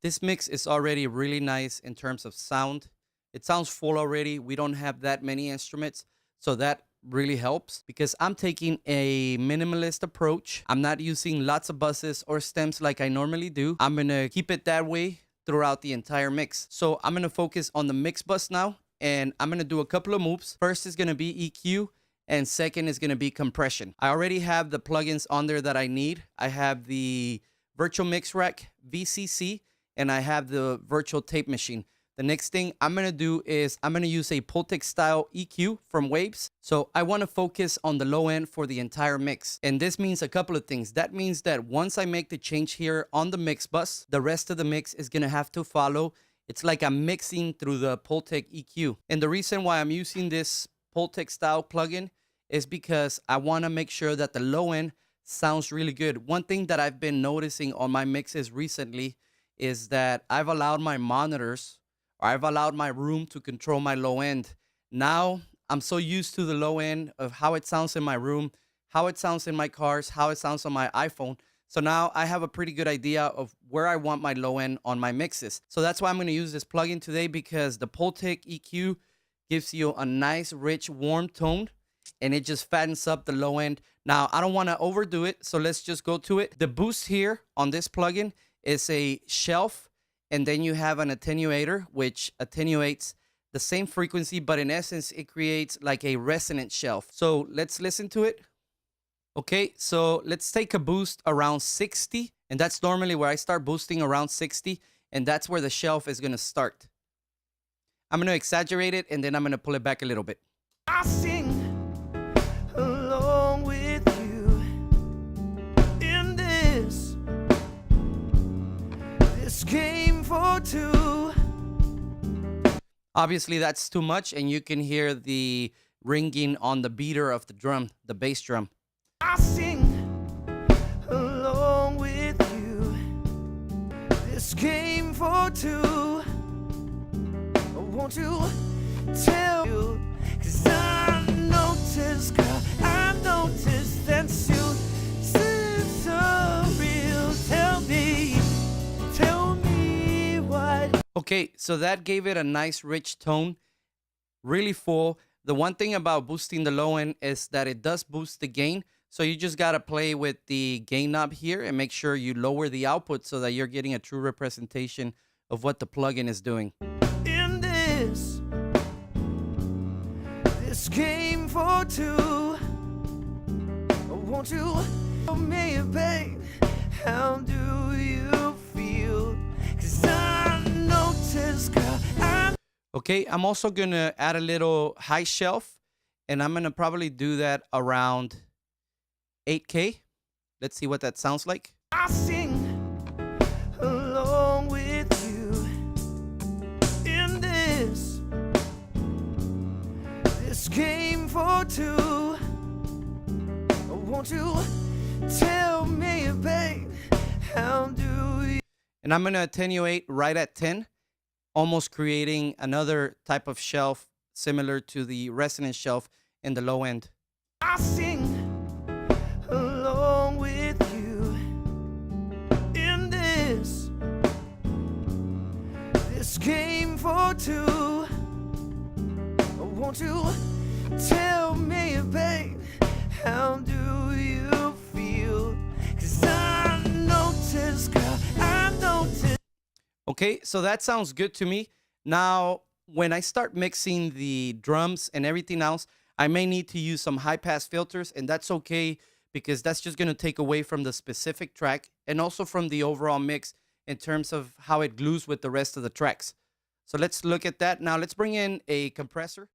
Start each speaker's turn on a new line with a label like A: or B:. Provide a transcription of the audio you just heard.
A: This mix is already really nice in terms of sound. It sounds full already. We don't have that many instruments, so that really helps because I'm taking a minimalist approach. I'm not using lots of buses or stems like I normally do. I'm gonna keep it that way throughout the entire mix. So I'm gonna focus on the mix bus now, and I'm gonna do a couple of moves. First is gonna be EQ, and second is gonna be compression. I already have the plugins on there that I need. I have the Virtual Mix Rack VCC, and I have the virtual tape machine. The next thing I'm gonna do is I'm gonna use a Pultec style EQ from Waves. So I wanna focus on the low end for the entire mix. And this means a couple of things. That means that once I make the change here on the mix bus, the rest of the mix is gonna have to follow. It's like I'm mixing through the Pultec EQ. And the reason why I'm using this Pultec style plugin is because I wanna make sure that the low end sounds really good. One thing that I've been noticing on my mixes recently is that I've allowed my monitors, or I've allowed my room to control my low end. Now I'm so used to the low end of how it sounds in my room, how it sounds in my cars, how it sounds on my iPhone. So now I have a pretty good idea of where I want my low end on my mixes. So that's why I'm gonna use this plugin today, because the Pultec EQ gives you a nice, rich, warm tone, and it just fattens up the low end. Now, I don't wanna overdo it, so let's just go to it. The boost here on this plugin is a shelf, and then you have an attenuator, which attenuates the same frequency, but in essence, it creates like a resonant shelf. So let's listen to it. Okay, so let's take a boost around 60, and that's normally where I start boosting, around 60, and that's where the shelf is gonna start. I'm gonna exaggerate it, and then I'm gonna pull it back a little bit.
B: I sing along with you in this game for two.
A: Obviously, that's too much, and you can hear the ringing on the beater of the drum, the bass drum.
B: I sing along with you this game for two. Won't you tell you? 'Cause I noticed, girl, I noticed that you seem so real. Tell me what.
A: Okay, so that gave it a nice rich tone, really full. The one thing about boosting the low end is that it does boost the gain. So you just gotta play with the gain knob here and make sure you lower the output so that you're getting a true representation of what the plugin is doing.
B: In this game for two, won't you tell me, babe, how do you feel? 'Cause I noticed, girl,
A: Okay, I'm also gonna add a little high shelf, and I'm gonna probably do that around 8K. Let's see what that sounds like.
B: I sing along with you in this game for two. Won't you tell me, babe, how do you?
A: And I'm gonna attenuate right at 10, almost creating another type of shelf similar to the resonance shelf in the low end.
B: I sing along with you in this game for two. Won't you tell me, babe, how do you feel? 'Cause I noticed, girl, I noticed.
A: Okay, so that sounds good to me. Now, when I start mixing the drums and everything else, I may need to use some high pass filters, and that's okay because that's just gonna take away from the specific track and also from the overall mix in terms of how it glues with the rest of the tracks. So let's look at that. Now let's bring in a compressor.